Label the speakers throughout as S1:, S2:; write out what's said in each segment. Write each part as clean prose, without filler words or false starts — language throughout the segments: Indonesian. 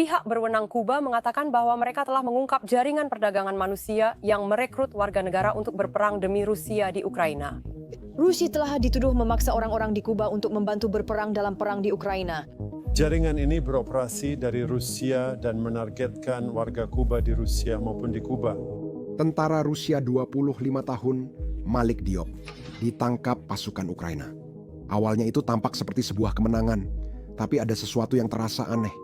S1: Pihak berwenang Kuba mengatakan bahwa mereka telah mengungkap jaringan perdagangan manusia yang merekrut warga negara untuk berperang demi Rusia di Ukraina.
S2: Rusia telah dituduh memaksa orang-orang di Kuba untuk membantu berperang dalam perang di Ukraina.
S3: Jaringan ini beroperasi dari Rusia dan menargetkan warga Kuba di Rusia maupun di Kuba.
S4: Tentara Rusia 25 tahun, Malik Diop, ditangkap pasukan Ukraina. Awalnya itu tampak seperti sebuah kemenangan, tapi ada sesuatu yang terasa aneh.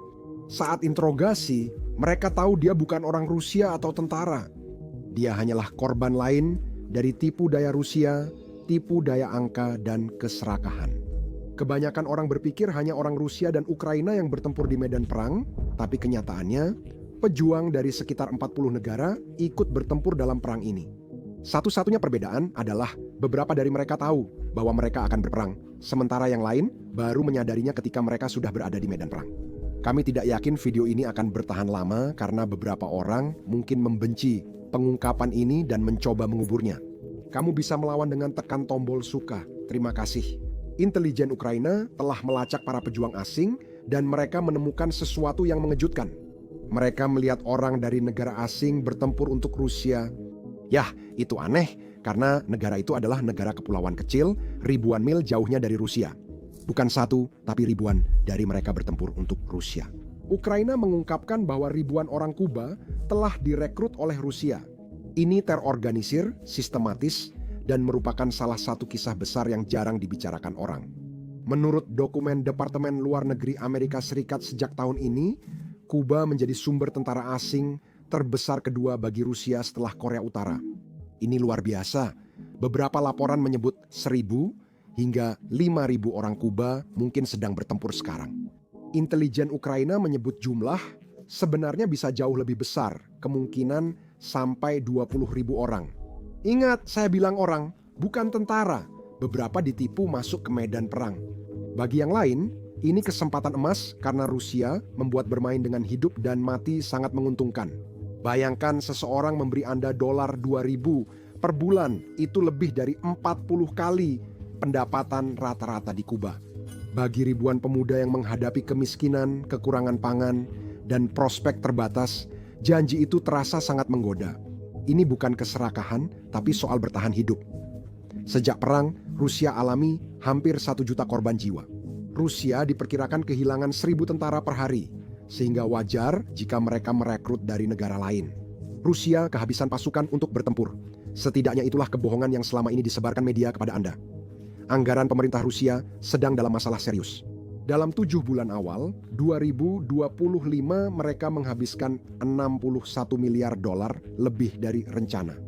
S4: Saat interogasi, mereka tahu dia bukan orang Rusia atau tentara. Dia hanyalah korban lain dari tipu daya Rusia, tipu daya angka, dan keserakahan. Kebanyakan orang berpikir hanya orang Rusia dan Ukraina yang bertempur di medan perang, tapi kenyataannya, pejuang dari sekitar 40 negara ikut bertempur dalam perang ini. Satu-satunya perbedaan adalah beberapa dari mereka tahu bahwa mereka akan berperang, sementara yang lain baru menyadarinya ketika mereka sudah berada di medan perang. Kami tidak yakin video ini akan bertahan lama karena beberapa orang mungkin membenci pengungkapan ini dan mencoba menguburnya. Kamu bisa melawan dengan tekan tombol suka. Terima kasih. Intelijen Ukraina telah melacak para pejuang asing dan mereka menemukan sesuatu yang mengejutkan. Mereka melihat orang dari negara asing bertempur untuk Rusia. Yah, itu aneh karena negara itu adalah negara kepulauan kecil ribuan mil jauhnya dari Rusia. Bukan satu, tapi ribuan dari mereka bertempur untuk Rusia. Ukraina mengungkapkan bahwa ribuan orang Kuba telah direkrut oleh Rusia. Ini terorganisir, sistematis, dan merupakan salah satu kisah besar yang jarang dibicarakan orang. Menurut dokumen Departemen Luar Negeri Amerika Serikat sejak tahun ini, Kuba menjadi sumber tentara asing terbesar kedua bagi Rusia setelah Korea Utara. Ini luar biasa. Beberapa laporan menyebut 1.000 hingga 5.000 orang Kuba mungkin sedang bertempur sekarang. Intelijen Ukraina menyebut jumlah sebenarnya bisa jauh lebih besar, kemungkinan sampai 20.000 orang. Ingat, saya bilang orang, bukan tentara. Beberapa ditipu masuk ke medan perang. Bagi yang lain, ini kesempatan emas karena Rusia membuat bermain dengan hidup dan mati sangat menguntungkan. Bayangkan seseorang memberi Anda dolar 2.000 per bulan, itu lebih dari 40 kali pendapatan rata-rata di Kuba. Bagi ribuan pemuda yang menghadapi kemiskinan, kekurangan pangan, dan prospek terbatas, janji itu terasa sangat menggoda. Ini bukan keserakahan, tapi soal bertahan hidup. Sejak perang, Rusia alami hampir 1 juta korban jiwa. Rusia diperkirakan kehilangan 1.000 tentara per hari, sehingga wajar jika mereka merekrut dari negara lain. Rusia kehabisan pasukan untuk bertempur. Setidaknya itulah kebohongan yang selama ini disebarkan media kepada Anda. Anggaran pemerintah Rusia sedang dalam masalah serius. Dalam 7 bulan awal, 2025 mereka menghabiskan 61 miliar dolar lebih dari rencana.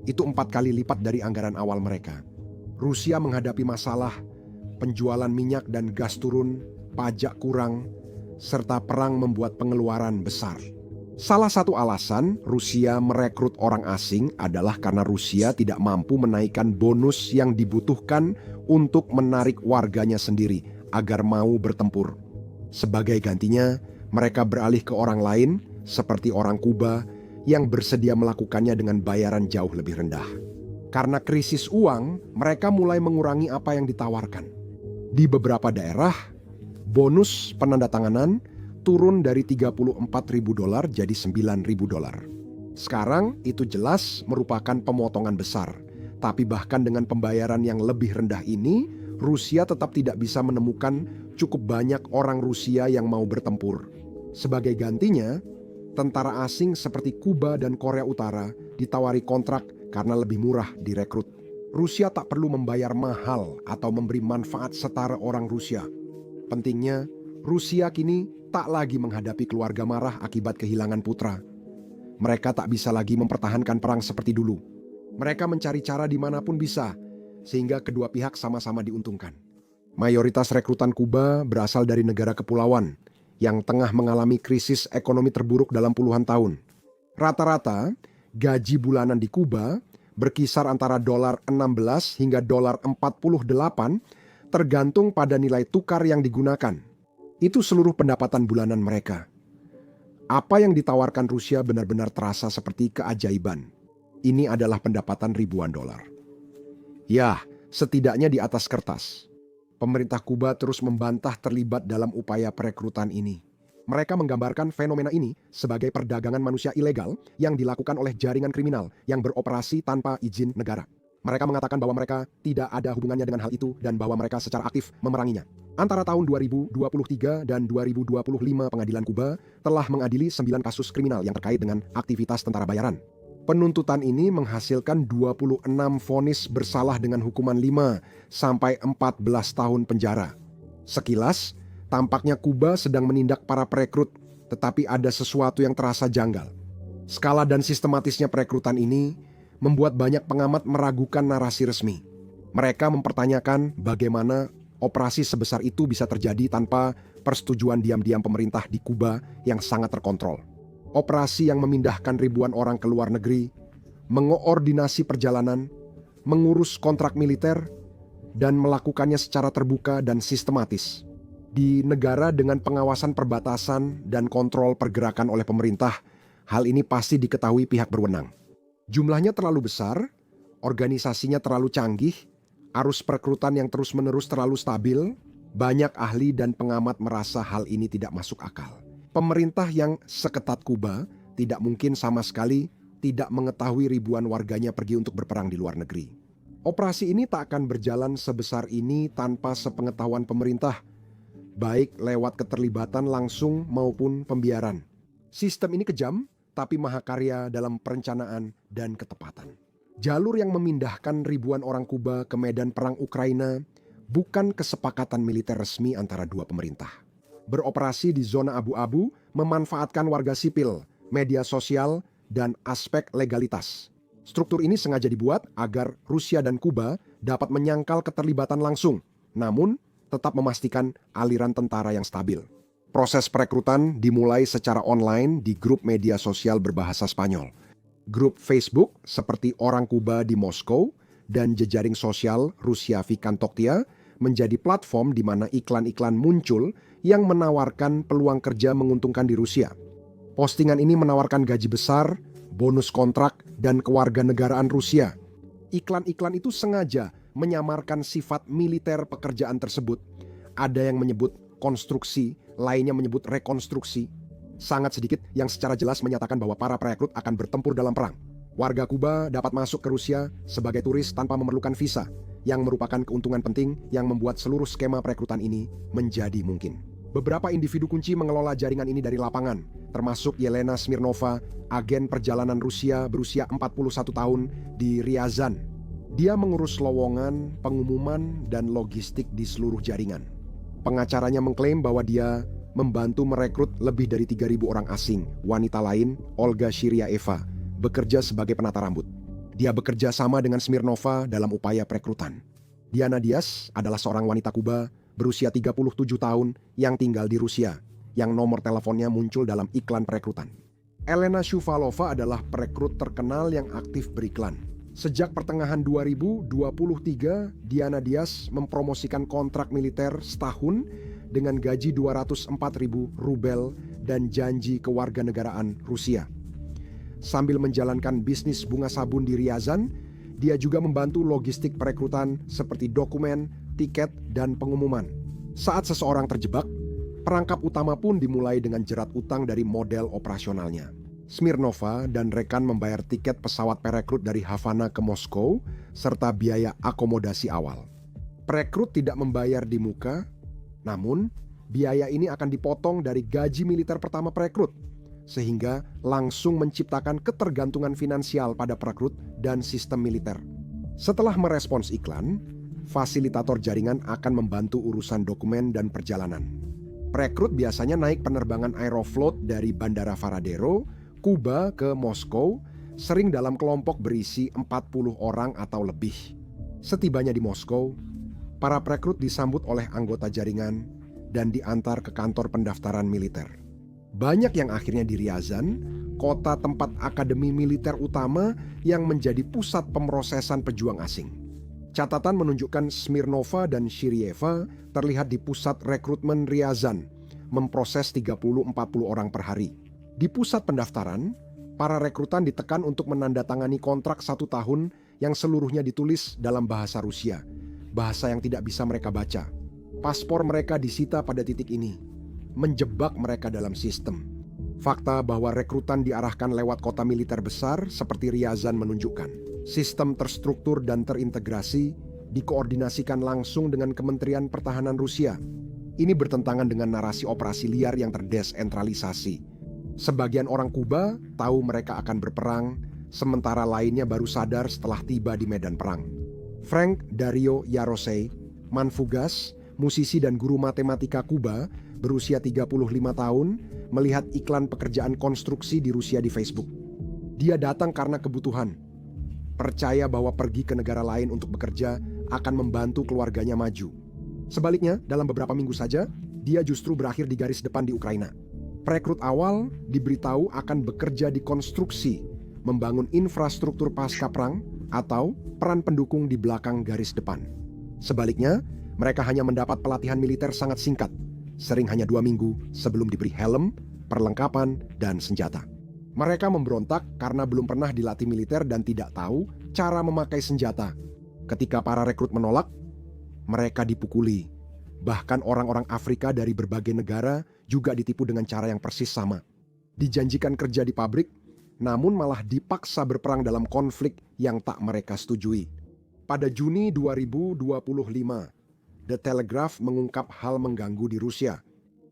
S4: Itu 4 kali lipat dari anggaran awal mereka. Rusia menghadapi masalah, penjualan minyak dan gas turun, pajak kurang, serta perang membuat pengeluaran besar. Salah satu alasan Rusia merekrut orang asing adalah karena Rusia tidak mampu menaikkan bonus yang dibutuhkan untuk menarik warganya sendiri agar mau bertempur. Sebagai gantinya, mereka beralih ke orang lain seperti orang Kuba yang bersedia melakukannya dengan bayaran jauh lebih rendah. Karena krisis uang, mereka mulai mengurangi apa yang ditawarkan. Di beberapa daerah, bonus penandatanganan turun dari 34.000 dolar jadi 9.000 dolar. Sekarang itu jelas merupakan pemotongan besar. Tapi bahkan dengan pembayaran yang lebih rendah ini, Rusia tetap tidak bisa menemukan cukup banyak orang Rusia yang mau bertempur. Sebagai gantinya, tentara asing seperti Kuba dan Korea Utara ditawari kontrak karena lebih murah direkrut. Rusia tak perlu membayar mahal atau memberi manfaat setara orang Rusia. Pentingnya, Rusia kini tak lagi menghadapi keluarga marah akibat kehilangan putra. Mereka tak bisa lagi mempertahankan perang seperti dulu. Mereka mencari cara dimanapun bisa, sehingga kedua pihak sama-sama diuntungkan. Mayoritas rekrutan Kuba berasal dari negara kepulauan yang tengah mengalami krisis ekonomi terburuk dalam puluhan tahun. Rata-rata, gaji bulanan di Kuba berkisar antara dolar 16 hingga dolar 48 tergantung pada nilai tukar yang digunakan. Itu seluruh pendapatan bulanan mereka. Apa yang ditawarkan Rusia benar-benar terasa seperti keajaiban. Ini adalah pendapatan ribuan dolar. Ya, setidaknya di atas kertas. Pemerintah Kuba terus membantah terlibat dalam upaya perekrutan ini. Mereka menggambarkan fenomena ini sebagai perdagangan manusia ilegal yang dilakukan oleh jaringan kriminal yang beroperasi tanpa izin negara. Mereka mengatakan bahwa mereka tidak ada hubungannya dengan hal itu dan bahwa mereka secara aktif memeranginya. Antara tahun 2023 dan 2025 pengadilan Kuba telah mengadili 9 kasus kriminal yang terkait dengan aktivitas tentara bayaran. Penuntutan ini menghasilkan 26 vonis bersalah dengan hukuman 5 sampai 14 tahun penjara. Sekilas, tampaknya Kuba sedang menindak para perekrut, tetapi ada sesuatu yang terasa janggal. Skala dan sistematisnya perekrutan ini membuat banyak pengamat meragukan narasi resmi. Mereka mempertanyakan bagaimana operasi sebesar itu bisa terjadi tanpa persetujuan diam-diam pemerintah di Kuba yang sangat terkontrol. Operasi yang memindahkan ribuan orang ke luar negeri, mengoordinasi perjalanan, mengurus kontrak militer, dan melakukannya secara terbuka dan sistematis. Di negara dengan pengawasan perbatasan dan kontrol pergerakan oleh pemerintah, hal ini pasti diketahui pihak berwenang. Jumlahnya terlalu besar, organisasinya terlalu canggih, arus perekrutan yang terus-menerus terlalu stabil, banyak ahli dan pengamat merasa hal ini tidak masuk akal. Pemerintah yang seketat Kuba tidak mungkin sama sekali tidak mengetahui ribuan warganya pergi untuk berperang di luar negeri. Operasi ini tak akan berjalan sebesar ini tanpa sepengetahuan pemerintah, baik lewat keterlibatan langsung maupun pembiaran. Sistem ini kejam, tapi mahakarya dalam perencanaan dan ketepatan. Jalur yang memindahkan ribuan orang Kuba ke medan perang Ukraina bukan kesepakatan militer resmi antara dua pemerintah. Beroperasi di zona abu-abu, memanfaatkan warga sipil, media sosial, dan aspek legalitas. Struktur ini sengaja dibuat agar Rusia dan Kuba dapat menyangkal keterlibatan langsung, namun tetap memastikan aliran tentara yang stabil. Proses perekrutan dimulai secara online di grup media sosial berbahasa Spanyol. Grup Facebook seperti Orang Kuba di Moskow dan jejaring sosial Rusia Vikantoktia menjadi platform di mana iklan-iklan muncul yang menawarkan peluang kerja menguntungkan di Rusia. Postingan ini menawarkan gaji besar, bonus kontrak, dan kewarganegaraan Rusia. Iklan-iklan itu sengaja menyamarkan sifat militer pekerjaan tersebut. Ada yang menyebut konstruksi, lainnya menyebut rekonstruksi. Sangat sedikit yang secara jelas menyatakan bahwa para perekrut akan bertempur dalam perang. Warga Kuba dapat masuk ke Rusia sebagai turis tanpa memerlukan visa, yang merupakan keuntungan penting yang membuat seluruh skema perekrutan ini menjadi mungkin. Beberapa individu kunci mengelola jaringan ini dari lapangan, termasuk Yelena Smirnova, agen perjalanan Rusia berusia 41 tahun di Ryazan. Dia mengurus lowongan, pengumuman, dan logistik di seluruh jaringan. Pengacaranya mengklaim bahwa dia membantu merekrut lebih dari 3.000 orang asing. Wanita lain, Olga Shiryaeva, bekerja sebagai penata rambut. Dia bekerja sama dengan Smirnova dalam upaya perekrutan. Diana Diaz adalah seorang wanita Kuba berusia 37 tahun yang tinggal di Rusia, yang nomor teleponnya muncul dalam iklan perekrutan. Elena Shuvalova adalah perekrut terkenal yang aktif beriklan. Sejak pertengahan 2023, Diana Diaz mempromosikan kontrak militer setahun dengan gaji 204.000 rubel dan janji kewarganegaraan Rusia. Sambil menjalankan bisnis bunga sabun di Ryazan, dia juga membantu logistik perekrutan seperti dokumen, tiket, dan pengumuman. Saat seseorang terjebak, perangkap utama pun dimulai dengan jerat utang dari model operasionalnya. Smirnova dan rekan membayar tiket pesawat perekrut dari Havana ke Moskow, serta biaya akomodasi awal. Perekrut tidak membayar di muka, namun biaya ini akan dipotong dari gaji militer pertama perekrut, sehingga langsung menciptakan ketergantungan finansial pada perekrut dan sistem militer. Setelah merespons iklan, fasilitator jaringan akan membantu urusan dokumen dan perjalanan. Perekrut biasanya naik penerbangan Aeroflot dari Bandara Varadero, Kuba ke Moskow, sering dalam kelompok berisi 40 orang atau lebih. Setibanya di Moskow, para perekrut disambut oleh anggota jaringan dan diantar ke kantor pendaftaran militer. Banyak yang akhirnya di Ryazan, kota tempat akademi militer utama yang menjadi pusat pemrosesan pejuang asing. Catatan menunjukkan Smirnova dan Shiryaeva terlihat di pusat rekrutmen Ryazan, memproses 30-40 orang per hari. Di pusat pendaftaran, para rekrutan ditekan untuk menandatangani kontrak 1 tahun yang seluruhnya ditulis dalam bahasa Rusia, bahasa yang tidak bisa mereka baca. Paspor mereka disita pada titik ini. menjebak mereka dalam sistem. Fakta bahwa rekrutan diarahkan lewat kota militer besar seperti Ryazan menunjukkan sistem terstruktur dan terintegrasi dikoordinasikan langsung dengan Kementerian Pertahanan Rusia. Ini bertentangan dengan narasi operasi liar yang terdesentralisasi. Sebagian orang Kuba tahu mereka akan berperang, sementara lainnya baru sadar setelah tiba di medan perang. Frank Dario Yarosey, manfugas, musisi dan guru matematika Kuba, berusia 35 tahun, melihat iklan pekerjaan konstruksi di Rusia di Facebook. Dia datang karena kebutuhan. Percaya bahwa pergi ke negara lain untuk bekerja akan membantu keluarganya maju. Sebaliknya, dalam beberapa minggu saja, dia justru berakhir di garis depan di Ukraina. Perekrut awal diberitahu akan bekerja di konstruksi, membangun infrastruktur pasca perang, atau peran pendukung di belakang garis depan. Sebaliknya, mereka hanya mendapat pelatihan militer sangat singkat, sering hanya 2 minggu sebelum diberi helm, perlengkapan, dan senjata. Mereka memberontak karena belum pernah dilatih militer dan tidak tahu cara memakai senjata. Ketika para rekrut menolak, mereka dipukuli. Bahkan orang-orang Afrika dari berbagai negara juga ditipu dengan cara yang persis sama. Dijanjikan kerja di pabrik, namun malah dipaksa berperang dalam konflik yang tak mereka setujui. Pada Juni 2025, The Telegraph mengungkap hal mengganggu di Rusia.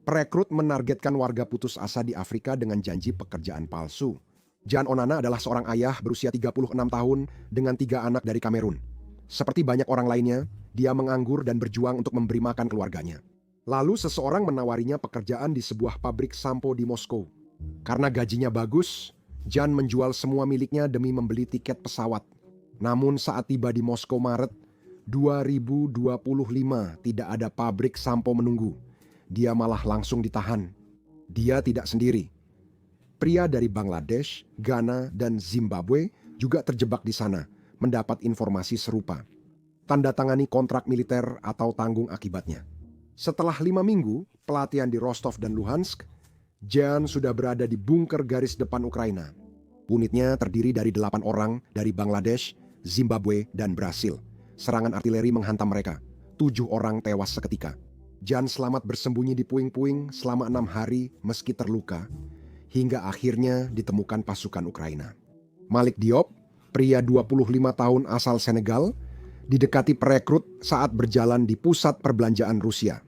S4: Perekrut menargetkan warga putus asa di Afrika dengan janji pekerjaan palsu. Jan Onana adalah seorang ayah berusia 36 tahun dengan 3 anak dari Kamerun. Seperti banyak orang lainnya, dia menganggur dan berjuang untuk memberi makan keluarganya. Lalu seseorang menawarinya pekerjaan di sebuah pabrik sampo di Moskow. Karena gajinya bagus, Jan menjual semua miliknya demi membeli tiket pesawat. Namun saat tiba di Moskow Maret 2025, tidak ada pabrik sampo menunggu. Dia malah langsung ditahan. Dia tidak sendiri. Pria dari Bangladesh, Ghana, dan Zimbabwe juga terjebak di sana, mendapat informasi serupa. Tanda tangani kontrak militer atau tanggung akibatnya. Setelah 5 minggu pelatihan di Rostov dan Luhansk, Jan sudah berada di bunker garis depan Ukraina. Unitnya terdiri dari 8 orang dari Bangladesh, Zimbabwe, dan Brasil. Serangan artileri menghantam mereka. 7 orang tewas seketika. Jan selamat bersembunyi di puing-puing selama 6 hari meski terluka, hingga akhirnya ditemukan pasukan Ukraina. Malik Diop, pria 25 tahun asal Senegal, didekati perekrut saat berjalan di pusat perbelanjaan Rusia.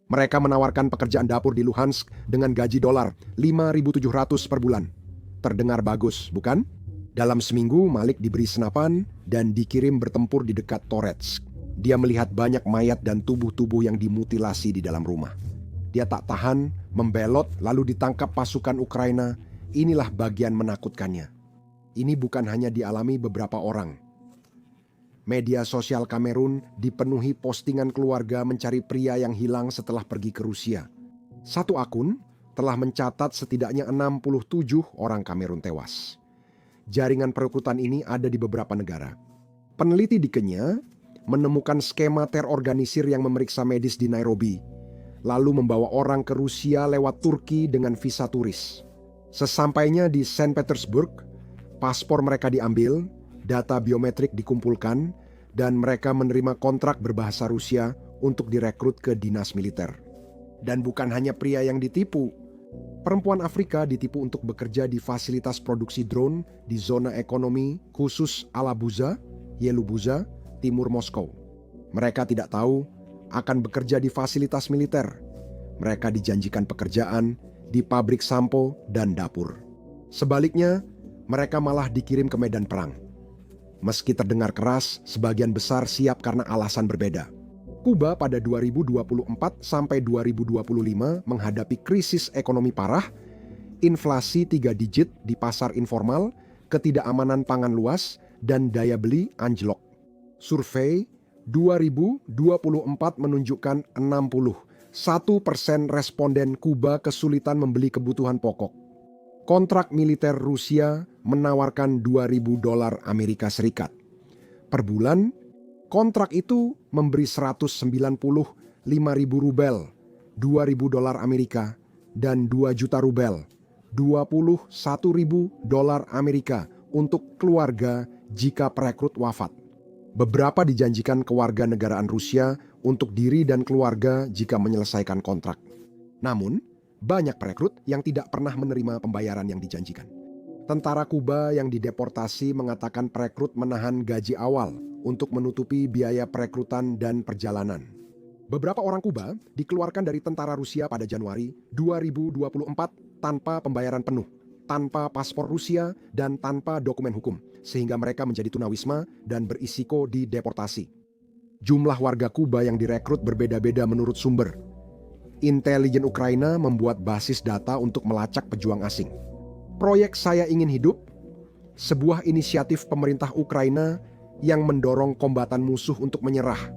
S4: Mereka menawarkan pekerjaan dapur di Luhansk dengan gaji dolar 5.700 per bulan. Terdengar bagus, bukan? Dalam seminggu, Malik diberi senapan dan dikirim bertempur di dekat Toretsk. Dia melihat banyak mayat dan tubuh-tubuh yang dimutilasi di dalam rumah. Dia tak tahan, membelot, lalu ditangkap pasukan Ukraina. Inilah bagian menakutkannya. Ini bukan hanya dialami beberapa orang. Media sosial Kamerun dipenuhi postingan keluarga mencari pria yang hilang setelah pergi ke Rusia. Satu akun telah mencatat setidaknya 67 orang Kamerun tewas. Jaringan perekrutan ini ada di beberapa negara. Peneliti di Kenya menemukan skema terorganisir yang memeriksa medis di Nairobi, lalu membawa orang ke Rusia lewat Turki dengan visa turis. Sesampainya di Saint Petersburg, paspor mereka diambil, data biometrik dikumpulkan, dan mereka menerima kontrak berbahasa Rusia untuk direkrut ke dinas militer. Dan bukan hanya pria yang ditipu, perempuan Afrika ditipu untuk bekerja di fasilitas produksi drone di zona ekonomi khusus Alabuza, Yelubuza, timur Moskow. Mereka tidak tahu akan bekerja di fasilitas militer. Mereka dijanjikan pekerjaan di pabrik sampo dan dapur. Sebaliknya, mereka malah dikirim ke medan perang. Meski terdengar keras, sebagian besar siap karena alasan berbeda. Kuba pada 2024 sampai 2025 menghadapi krisis ekonomi parah, inflasi 3 digit di pasar informal, ketidakamanan pangan luas, dan daya beli anjlok. Survei 2024 menunjukkan 61% responden Kuba kesulitan membeli kebutuhan pokok. Kontrak militer Rusia menawarkan $2.000 Amerika Serikat. Per bulan, kontrak itu memberi 195.000 rubel, $2.000 Amerika, dan 2 juta rubel, $21.000 Amerika untuk keluarga jika perekrut wafat. Beberapa dijanjikan kewarganegaraan Rusia untuk diri dan keluarga jika menyelesaikan kontrak. Namun, banyak perekrut yang tidak pernah menerima pembayaran yang dijanjikan. Tentara Kuba yang dideportasi mengatakan perekrut menahan gaji awal untuk menutupi biaya perekrutan dan perjalanan. Beberapa orang Kuba dikeluarkan dari tentara Rusia pada Januari 2024 tanpa pembayaran penuh, tanpa paspor Rusia, dan tanpa dokumen hukum, sehingga mereka menjadi tunawisma dan berisiko dideportasi. Jumlah warga Kuba yang direkrut berbeda-beda menurut sumber. Intelijen Ukraina membuat basis data untuk melacak pejuang asing. Proyek Saya Ingin Hidup, sebuah inisiatif pemerintah Ukraina yang mendorong kombatan musuh untuk menyerah,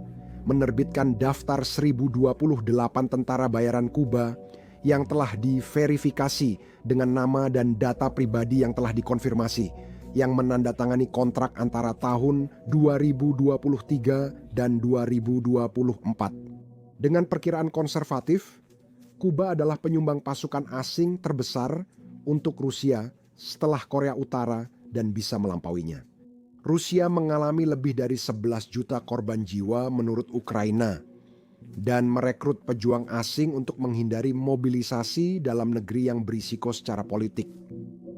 S4: menerbitkan daftar 1028 tentara bayaran Kuba yang telah diverifikasi dengan nama dan data pribadi yang telah dikonfirmasi, yang menandatangani kontrak antara tahun 2023 dan 2024. Dengan perkiraan konservatif, Kuba adalah penyumbang pasukan asing terbesar untuk Rusia setelah Korea Utara dan bisa melampauinya. Rusia mengalami lebih dari 11 juta korban jiwa menurut Ukraina dan merekrut pejuang asing untuk menghindari mobilisasi dalam negeri yang berisiko secara politik.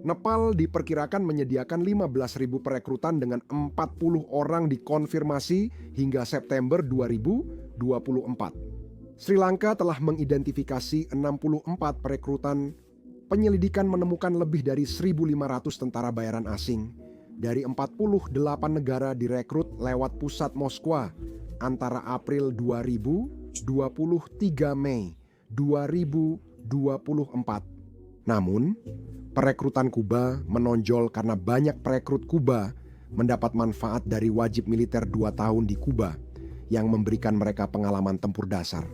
S4: Nepal diperkirakan menyediakan 15.000 perekrutan dengan 40 orang dikonfirmasi hingga September 2024. Sri Lanka telah mengidentifikasi 64 perekrutan. Penyelidikan menemukan lebih dari 1.500 tentara bayaran asing dari 48 negara direkrut lewat pusat Moskwa antara April 2023 Mei 2024. Namun, perekrutan Kuba menonjol karena banyak perekrut Kuba mendapat manfaat dari wajib militer 2 tahun di Kuba yang memberikan mereka pengalaman tempur dasar.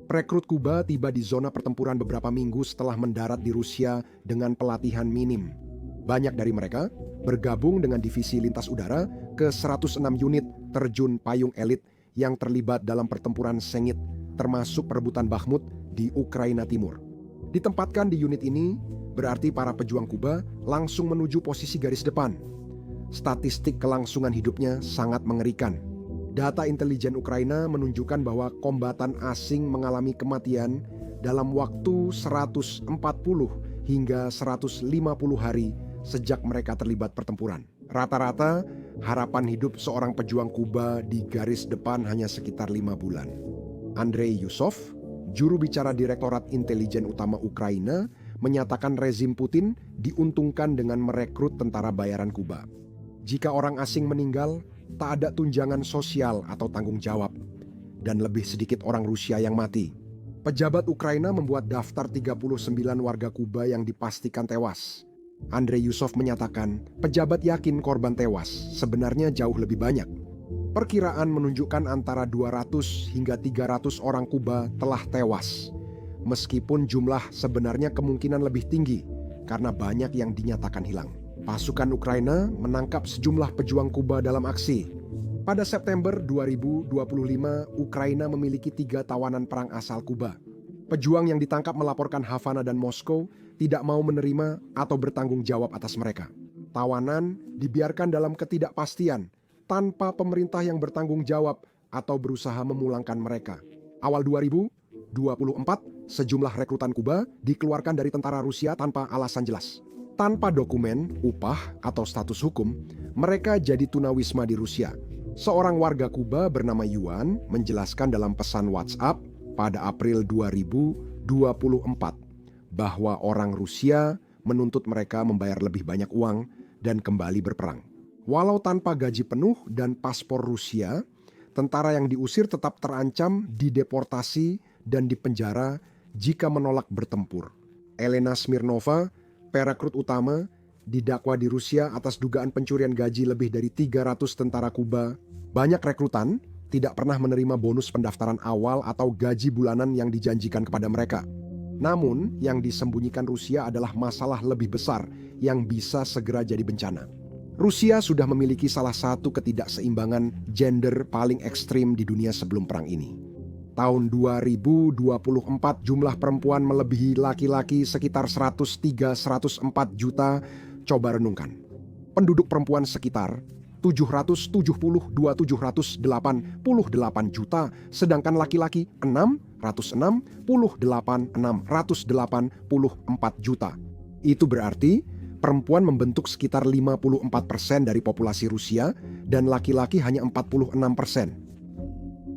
S4: Perekrut Kuba tiba di zona pertempuran beberapa minggu setelah mendarat di Rusia dengan pelatihan minim. Banyak dari mereka bergabung dengan divisi lintas udara ke 106 unit terjun payung elit yang terlibat dalam pertempuran sengit, termasuk perebutan Bakhmut di Ukraina Timur. Ditempatkan di unit ini, berarti para pejuang Kuba langsung menuju posisi garis depan. Statistik kelangsungan hidupnya sangat mengerikan. Data intelijen Ukraina menunjukkan bahwa kombatan asing mengalami kematian dalam waktu 140 hingga 150 hari sejak mereka terlibat pertempuran. Rata-rata, harapan hidup seorang pejuang Kuba di garis depan hanya sekitar 5 bulan. Andrei Yusov, juru bicara Direktorat Intelijen Utama Ukraina, menyatakan rezim Putin diuntungkan dengan merekrut tentara bayaran Kuba. Jika orang asing meninggal, tak ada tunjangan sosial atau tanggung jawab, dan lebih sedikit orang Rusia yang mati. Pejabat Ukraina membuat daftar 39 warga Kuba yang dipastikan tewas. Andrei Yusov menyatakan, pejabat yakin korban tewas sebenarnya jauh lebih banyak. Perkiraan menunjukkan antara 200 hingga 300 orang Kuba telah tewas, meskipun jumlah sebenarnya kemungkinan lebih tinggi karena banyak yang dinyatakan hilang. Pasukan Ukraina menangkap sejumlah pejuang Kuba dalam aksi. Pada September 2025, Ukraina memiliki 3 tawanan perang asal Kuba. Pejuang yang ditangkap melaporkan Havana dan Moskow tidak mau menerima atau bertanggung jawab atas mereka. Tawanan dibiarkan dalam ketidakpastian tanpa pemerintah yang bertanggung jawab atau berusaha memulangkan mereka. Awal 2024, sejumlah rekrutan Kuba dikeluarkan dari tentara Rusia tanpa alasan jelas. Tanpa dokumen, upah, atau status hukum, mereka jadi tunawisma di Rusia. Seorang warga Kuba bernama Yuan menjelaskan dalam pesan WhatsApp pada April 2024 bahwa orang Rusia menuntut mereka membayar lebih banyak uang dan kembali berperang. Walau tanpa gaji penuh dan paspor Rusia, tentara yang diusir tetap terancam dideportasi dan dipenjara jika menolak bertempur. Elena Smirnova, perekrut utama, didakwa di Rusia atas dugaan pencurian gaji lebih dari 300 tentara Kuba. Banyak rekrutan tidak pernah menerima bonus pendaftaran awal atau gaji bulanan yang dijanjikan kepada mereka. Namun, yang disembunyikan Rusia adalah masalah lebih besar yang bisa segera jadi bencana. Rusia sudah memiliki salah satu ketidakseimbangan gender paling ekstrim di dunia sebelum perang ini. Tahun 2024 jumlah perempuan melebihi laki-laki sekitar 103-104 juta. Coba renungkan. Penduduk perempuan sekitar 772-788 juta, sedangkan laki-laki 6 juta. Itu berarti perempuan membentuk sekitar 54% dari populasi Rusia dan laki-laki hanya 46%.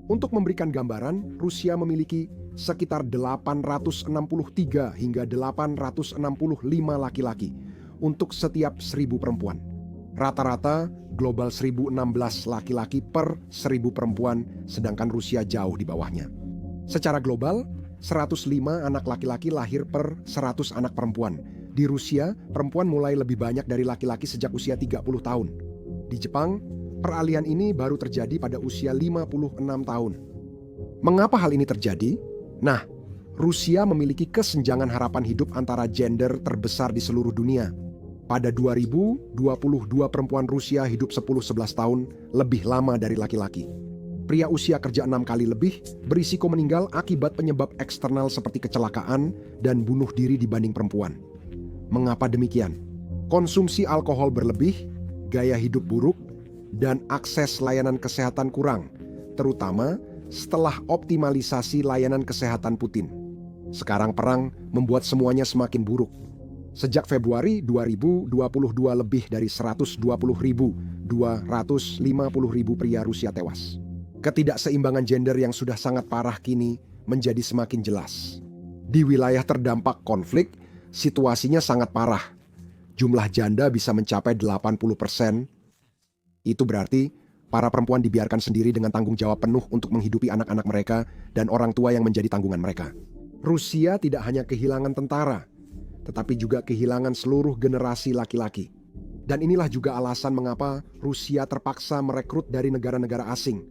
S4: Untuk memberikan gambaran, Rusia memiliki sekitar 863 hingga 865 laki-laki untuk setiap 1.000 perempuan. Rata-rata global 1.016 laki-laki per 1.000 perempuan, sedangkan Rusia jauh di bawahnya. Secara global, 105 anak laki-laki lahir per 100 anak perempuan. Di Rusia, perempuan mulai lebih banyak dari laki-laki sejak usia 30 tahun. Di Jepang, peralihan ini baru terjadi pada usia 56 tahun. Mengapa hal ini terjadi? Nah, Rusia memiliki kesenjangan harapan hidup antara gender terbesar di seluruh dunia. Pada 2022 perempuan Rusia hidup 10-11 tahun lebih lama dari laki-laki. Pria usia kerja 6 kali lebih berisiko meninggal akibat penyebab eksternal seperti kecelakaan dan bunuh diri dibanding perempuan. Mengapa demikian? Konsumsi alkohol berlebih, gaya hidup buruk, dan akses layanan kesehatan kurang, terutama setelah optimalisasi layanan kesehatan Putin. Sekarang perang membuat semuanya semakin buruk. Sejak Februari 2022 lebih dari 120.250.000 pria Rusia tewas. Ketidakseimbangan gender yang sudah sangat parah kini menjadi semakin jelas. Di wilayah terdampak konflik, situasinya sangat parah. Jumlah janda bisa mencapai 80%. Itu berarti para perempuan dibiarkan sendiri dengan tanggung jawab penuh untuk menghidupi anak-anak mereka dan orang tua yang menjadi tanggungan mereka. Rusia tidak hanya kehilangan tentara, tetapi juga kehilangan seluruh generasi laki-laki. Dan inilah juga alasan mengapa Rusia terpaksa merekrut dari negara-negara asing.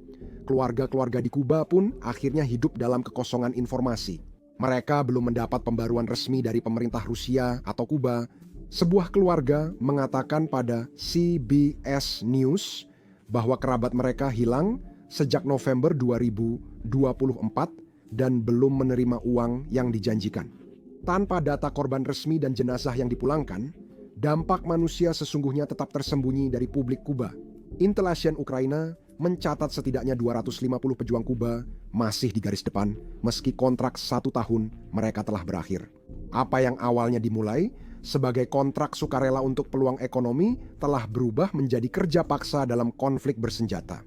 S4: Keluarga-keluarga di Kuba pun akhirnya hidup dalam kekosongan informasi. Mereka belum mendapat pembaruan resmi dari pemerintah Rusia atau Kuba. Sebuah keluarga mengatakan pada CBS News bahwa kerabat mereka hilang sejak November 2024 dan belum menerima uang yang dijanjikan. Tanpa data korban resmi dan jenazah yang dipulangkan, dampak manusia sesungguhnya tetap tersembunyi dari publik Kuba. Intelligence Ukraina mencatat setidaknya 250 pejuang Kuba masih di garis depan meski kontrak 1 tahun mereka telah berakhir. Apa yang awalnya dimulai sebagai kontrak sukarela untuk peluang ekonomi telah berubah menjadi kerja paksa dalam konflik bersenjata.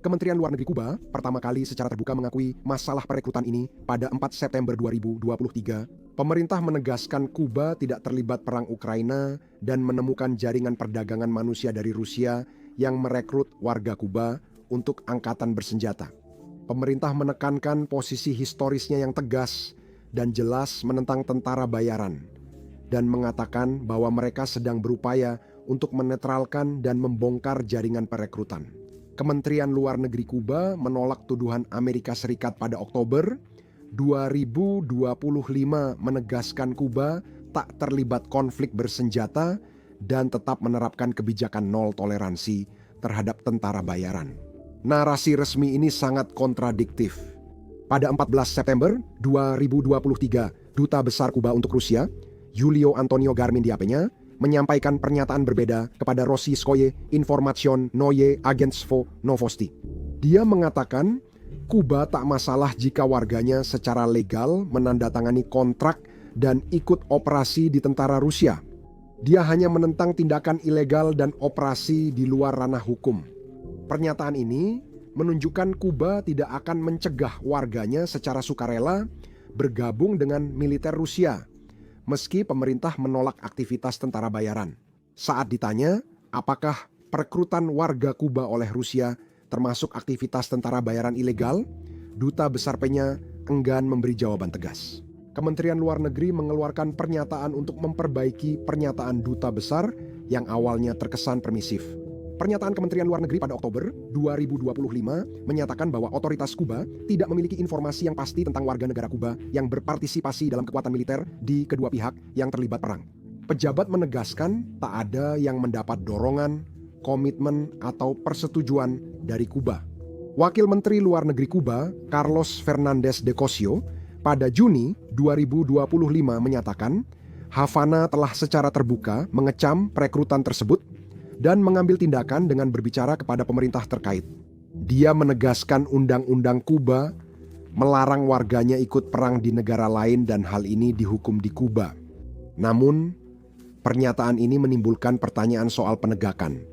S4: Kementerian Luar Negeri Kuba pertama kali secara terbuka mengakui masalah perekrutan ini pada 4 September 2023. Pemerintah menegaskan Kuba tidak terlibat perang Ukraina dan menemukan jaringan perdagangan manusia dari Rusia yang merekrut warga Kuba untuk angkatan bersenjata. Pemerintah menekankan posisi historisnya yang tegas dan jelas menentang tentara bayaran dan mengatakan bahwa mereka sedang berupaya untuk menetralkan dan membongkar jaringan perekrutan. Kementerian Luar Negeri Kuba menolak tuduhan Amerika Serikat pada Oktober 2025 menegaskan Kuba tak terlibat konflik bersenjata dan tetap menerapkan kebijakan nol toleransi terhadap tentara bayaran. Narasi resmi ini sangat kontradiktif. Pada 14 September 2023, Duta Besar Kuba untuk Rusia, Julio Antonio Garmin di AP-nya, menyampaikan pernyataan berbeda kepada Rossiyskoye Information Noye Agentstvo Novosti. Dia mengatakan, Kuba tak masalah jika warganya secara legal menandatangani kontrak dan ikut operasi di tentara Rusia. Dia hanya menentang tindakan ilegal dan operasi di luar ranah hukum. Pernyataan ini menunjukkan Kuba tidak akan mencegah warganya secara sukarela bergabung dengan militer Rusia, meski pemerintah menolak aktivitas tentara bayaran. Saat ditanya apakah perekrutan warga Kuba oleh Rusia termasuk aktivitas tentara bayaran ilegal, Duta Besar P-nya enggan memberi jawaban tegas. Kementerian Luar Negeri mengeluarkan pernyataan untuk memperbaiki pernyataan Duta Besar yang awalnya terkesan permisif. Pernyataan Kementerian Luar Negeri pada Oktober 2025 menyatakan bahwa otoritas Kuba tidak memiliki informasi yang pasti tentang warga negara Kuba yang berpartisipasi dalam kekuatan militer di kedua pihak yang terlibat perang. Pejabat menegaskan tak ada yang mendapat dorongan, komitmen, atau persetujuan dari Kuba. Wakil Menteri Luar Negeri Kuba, Carlos Fernandez de Cosio, pada Juni 2025 menyatakan Havana telah secara terbuka mengecam perekrutan tersebut dan mengambil tindakan dengan berbicara kepada pemerintah terkait. Dia menegaskan undang-undang Kuba melarang warganya ikut perang di negara lain dan hal ini dihukum di Kuba. Namun, pernyataan ini menimbulkan pertanyaan soal penegakan.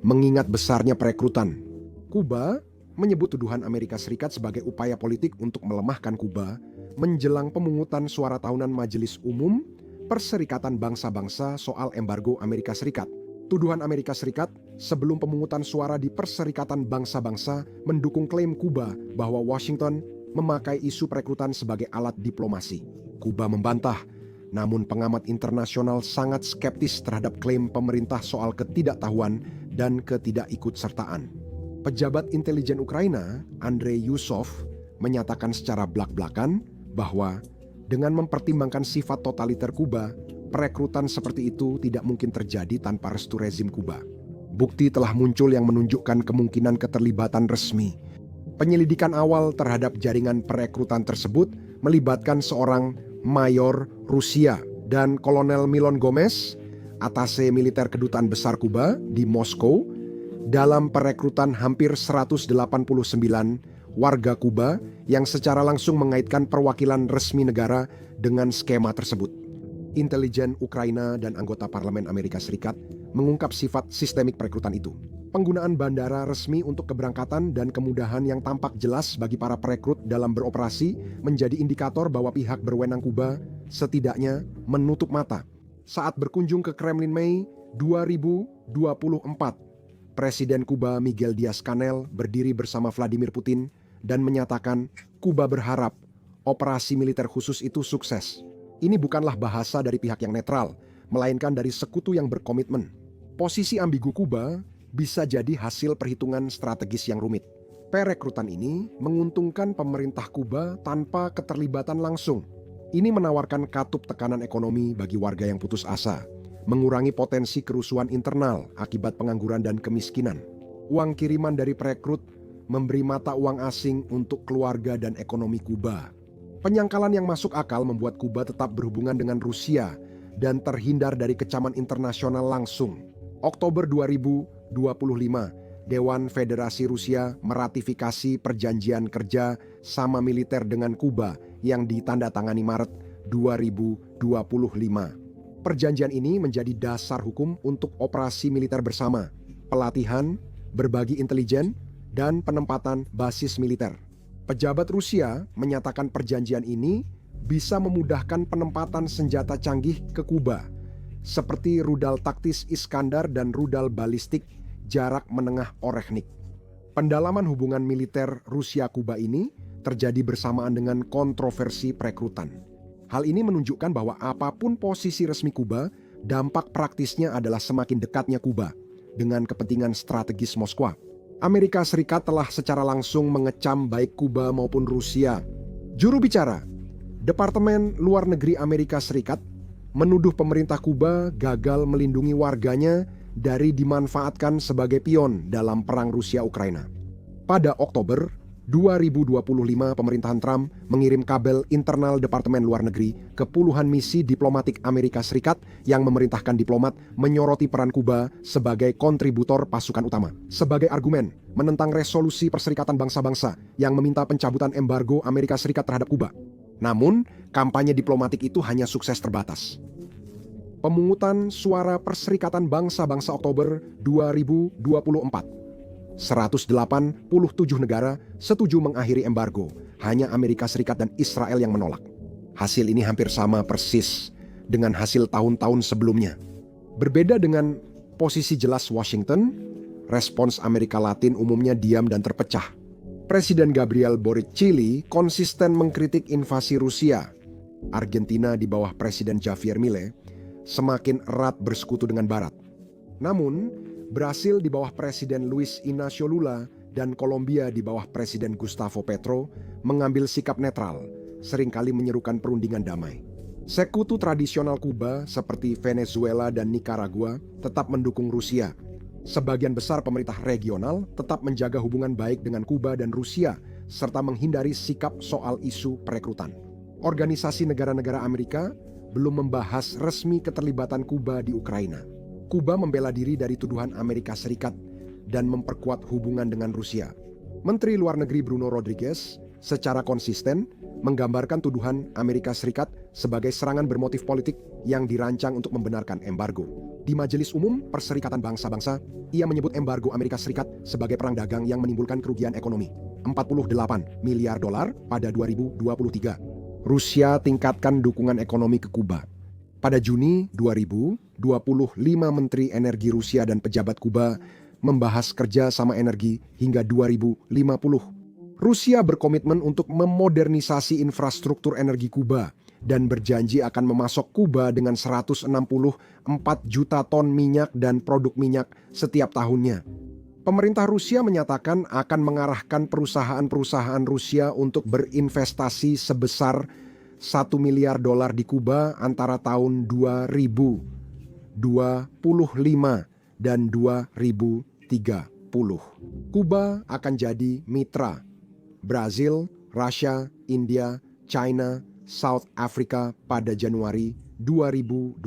S4: Mengingat besarnya perekrutan, Kuba menyebut tuduhan Amerika Serikat sebagai upaya politik untuk melemahkan Kuba menjelang pemungutan suara tahunan Majelis Umum Perserikatan Bangsa-Bangsa soal embargo Amerika Serikat. Tuduhan Amerika Serikat sebelum pemungutan suara di Perserikatan Bangsa-Bangsa mendukung klaim Kuba bahwa Washington memakai isu perekrutan sebagai alat diplomasi. Kuba membantah, namun pengamat internasional sangat skeptis terhadap klaim pemerintah soal ketidaktahuan dan ketidakikutsertaan. Pejabat intelijen Ukraina, Andrei Yusov, menyatakan secara blak-blakan bahwa dengan mempertimbangkan sifat totaliter Kuba, perekrutan seperti itu tidak mungkin terjadi tanpa restu rezim Kuba. Bukti telah muncul yang menunjukkan kemungkinan keterlibatan resmi. Penyelidikan awal terhadap jaringan perekrutan tersebut melibatkan seorang mayor Rusia dan Kolonel Milon Gomez, atase militer kedutaan besar Kuba di Moskow, dalam perekrutan hampir 189 warga Kuba yang secara langsung mengaitkan perwakilan resmi negara dengan skema tersebut. Intelijen Ukraina dan anggota Parlemen Amerika Serikat mengungkap sifat sistemik perekrutan itu. Penggunaan bandara resmi untuk keberangkatan dan kemudahan yang tampak jelas bagi para perekrut dalam beroperasi menjadi indikator bahwa pihak berwenang Kuba setidaknya menutup mata. Saat berkunjung ke Kremlin Mei 2024, Presiden Kuba Miguel Diaz-Canel berdiri bersama Vladimir Putin dan menyatakan Kuba berharap operasi militer khusus itu sukses. Ini bukanlah bahasa dari pihak yang netral, melainkan dari sekutu yang berkomitmen. Posisi ambigu Kuba bisa jadi hasil perhitungan strategis yang rumit. Perekrutan ini menguntungkan pemerintah Kuba tanpa keterlibatan langsung. Ini menawarkan katup tekanan ekonomi bagi warga yang putus asa, mengurangi potensi kerusuhan internal akibat pengangguran dan kemiskinan. Uang kiriman dari perekrut memberi mata uang asing untuk keluarga dan ekonomi Kuba. Penyangkalan yang masuk akal membuat Kuba tetap berhubungan dengan Rusia dan terhindar dari kecaman internasional langsung. Oktober 2025, Dewan Federasi Rusia meratifikasi perjanjian kerja sama militer dengan Kuba yang ditandatangani Maret 2025. Perjanjian ini menjadi dasar hukum untuk operasi militer bersama, pelatihan, berbagi intelijen, dan penempatan basis militer. Pejabat Rusia menyatakan perjanjian ini bisa memudahkan penempatan senjata canggih ke Kuba, seperti rudal taktis Iskandar dan rudal balistik jarak menengah Orehnik. Pendalaman hubungan militer Rusia-Kuba ini terjadi bersamaan dengan kontroversi perekrutan. Hal ini menunjukkan bahwa apapun posisi resmi Kuba, dampak praktisnya adalah semakin dekatnya Kuba dengan kepentingan strategis Moskwa. Amerika Serikat telah secara langsung mengecam baik Kuba maupun Rusia. Juru bicara Departemen Luar Negeri Amerika Serikat menuduh pemerintah Kuba gagal melindungi warganya dari dimanfaatkan sebagai pion dalam perang Rusia-Ukraina. Pada Oktober 2025, pemerintahan Trump mengirim kabel internal Departemen Luar Negeri ke puluhan misi diplomatik Amerika Serikat yang memerintahkan diplomat menyoroti peran Kuba sebagai kontributor pasukan utama. Sebagai argumen menentang resolusi Perserikatan Bangsa-Bangsa yang meminta pencabutan embargo Amerika Serikat terhadap Kuba. Namun, kampanye diplomatik itu hanya sukses terbatas. Pemungutan suara Perserikatan Bangsa-Bangsa Oktober 2024. 187 negara setuju mengakhiri embargo, hanya Amerika Serikat dan Israel yang menolak. Hasil ini hampir sama persis dengan hasil tahun-tahun sebelumnya. Berbeda dengan posisi jelas Washington, respons Amerika Latin umumnya diam dan terpecah. Presiden Gabriel Boric Chili konsisten mengkritik invasi Rusia. Argentina di bawah Presiden Javier Milei semakin erat bersekutu dengan Barat. Namun, Brasil di bawah Presiden Luiz Inácio Lula dan Kolombia di bawah Presiden Gustavo Petro mengambil sikap netral, seringkali menyerukan perundingan damai. Sekutu tradisional Kuba seperti Venezuela dan Nicaragua tetap mendukung Rusia. Sebagian besar pemerintah regional tetap menjaga hubungan baik dengan Kuba dan Rusia, serta menghindari sikap soal isu perekrutan. Organisasi negara-negara Amerika belum membahas resmi keterlibatan Kuba di Ukraina. Kuba membela diri dari tuduhan Amerika Serikat dan memperkuat hubungan dengan Rusia. Menteri Luar Negeri Bruno Rodriguez secara konsisten menggambarkan tuduhan Amerika Serikat sebagai serangan bermotif politik yang dirancang untuk membenarkan embargo. Di Majelis Umum Perserikatan Bangsa-Bangsa, ia menyebut embargo Amerika Serikat sebagai perang dagang yang menimbulkan kerugian ekonomi 48 miliar dolar pada 2023. Rusia tingkatkan dukungan ekonomi ke Kuba. Pada Juni 2025, Menteri Energi Rusia dan pejabat Kuba membahas kerja sama energi hingga 2050. Rusia berkomitmen untuk memodernisasi infrastruktur energi Kuba dan berjanji akan memasok Kuba dengan 164 juta ton minyak dan produk minyak setiap tahunnya. Pemerintah Rusia menyatakan akan mengarahkan perusahaan-perusahaan Rusia untuk berinvestasi sebesar 1 miliar dolar di Kuba antara tahun 2025 dan 2030. Kuba akan jadi mitra Brazil, Rusia, India, China, South Africa pada Januari 2025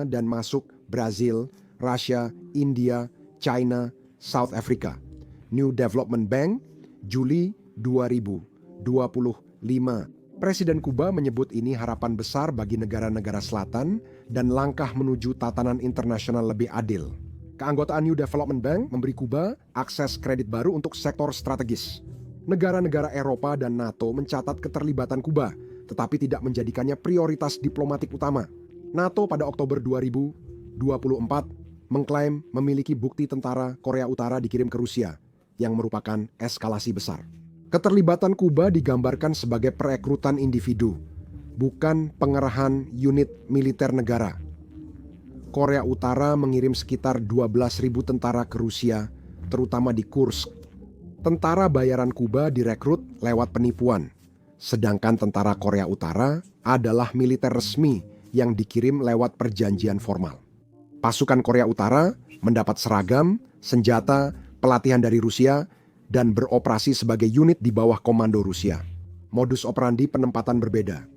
S4: dan masuk Brazil, Rusia, India, China, South Africa. New Development Bank, Juli 2025. Presiden Kuba menyebut ini harapan besar bagi negara-negara selatan dan langkah menuju tatanan internasional lebih adil. Keanggotaan New Development Bank memberi Kuba akses kredit baru untuk sektor strategis. Negara-negara Eropa dan NATO mencatat keterlibatan Kuba, tetapi tidak menjadikannya prioritas diplomatik utama. NATO pada Oktober 2024 mengklaim memiliki bukti tentara Korea Utara dikirim ke Rusia, yang merupakan eskalasi besar. Keterlibatan Kuba digambarkan sebagai perekrutan individu, bukan pengerahan unit militer negara. Korea Utara mengirim sekitar 12.000 tentara ke Rusia, terutama di Kursk. Tentara bayaran Kuba direkrut lewat penipuan, sedangkan tentara Korea Utara adalah militer resmi yang dikirim lewat perjanjian formal. Pasukan Korea Utara mendapat seragam, senjata, pelatihan dari Rusia, dan beroperasi sebagai unit di bawah komando Rusia. Modus operandi penempatan berbeda.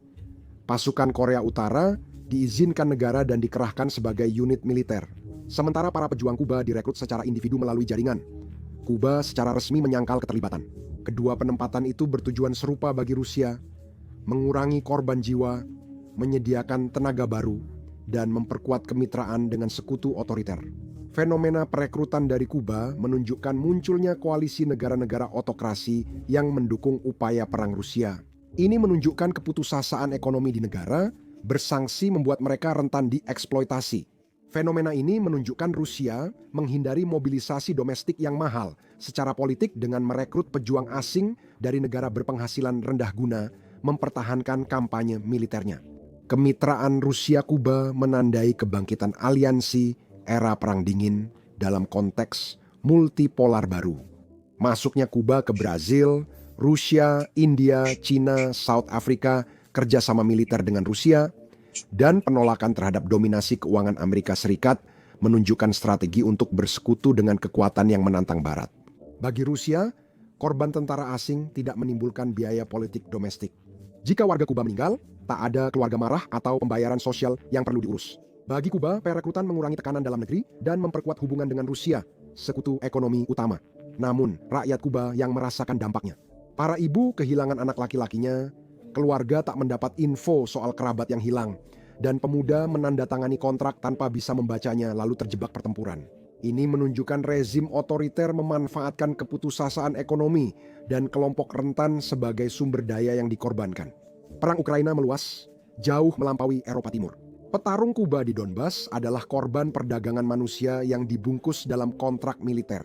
S4: Pasukan Korea Utara diizinkan negara dan dikerahkan sebagai unit militer, sementara para pejuang Kuba direkrut secara individu melalui jaringan. Kuba secara resmi menyangkal keterlibatan. Kedua penempatan itu bertujuan serupa bagi Rusia, mengurangi korban jiwa, menyediakan tenaga baru, dan memperkuat kemitraan dengan sekutu otoriter. Fenomena perekrutan dari Kuba menunjukkan munculnya koalisi negara-negara otokrasi yang mendukung upaya perang Rusia. Ini menunjukkan keputusasaan ekonomi di negara, bersangsi membuat mereka rentan dieksploitasi. Fenomena ini menunjukkan Rusia menghindari mobilisasi domestik yang mahal secara politik dengan merekrut pejuang asing dari negara berpenghasilan rendah guna mempertahankan kampanye militernya. Kemitraan Rusia-Kuba menandai kebangkitan aliansi era Perang Dingin dalam konteks multipolar baru. Masuknya Kuba ke Brazil, Rusia, India, China, South Africa, kerjasama militer dengan Rusia, dan penolakan terhadap dominasi keuangan Amerika Serikat menunjukkan strategi untuk bersekutu dengan kekuatan yang menantang Barat. Bagi Rusia, korban tentara asing tidak menimbulkan biaya politik domestik. Jika warga Kuba meninggal, tak ada keluarga marah atau pembayaran sosial yang perlu diurus. Bagi Kuba, perekrutan mengurangi tekanan dalam negeri dan memperkuat hubungan dengan Rusia, sekutu ekonomi utama. Namun, rakyat Kuba yang merasakan dampaknya. Para ibu kehilangan anak laki-lakinya, keluarga tak mendapat info soal kerabat yang hilang, dan pemuda menandatangani kontrak tanpa bisa membacanya lalu terjebak pertempuran. Ini menunjukkan rezim otoriter memanfaatkan keputusasaan ekonomi dan kelompok rentan sebagai sumber daya yang dikorbankan. Perang Ukraina meluas, jauh melampaui Eropa Timur. Petarung Kuba di Donbas adalah korban perdagangan manusia yang dibungkus dalam kontrak militer.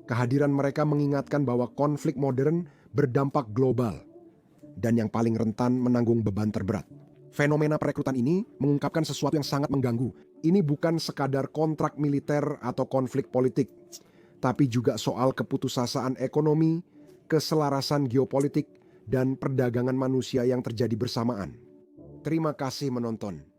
S4: Kehadiran mereka mengingatkan bahwa konflik modern berdampak global, dan yang paling rentan menanggung beban terberat. Fenomena perekrutan ini mengungkapkan sesuatu yang sangat mengganggu. Ini bukan sekadar kontrak militer atau konflik politik, tapi juga soal keputusasaan ekonomi, keselarasan geopolitik, dan perdagangan manusia yang terjadi bersamaan. Terima kasih menonton.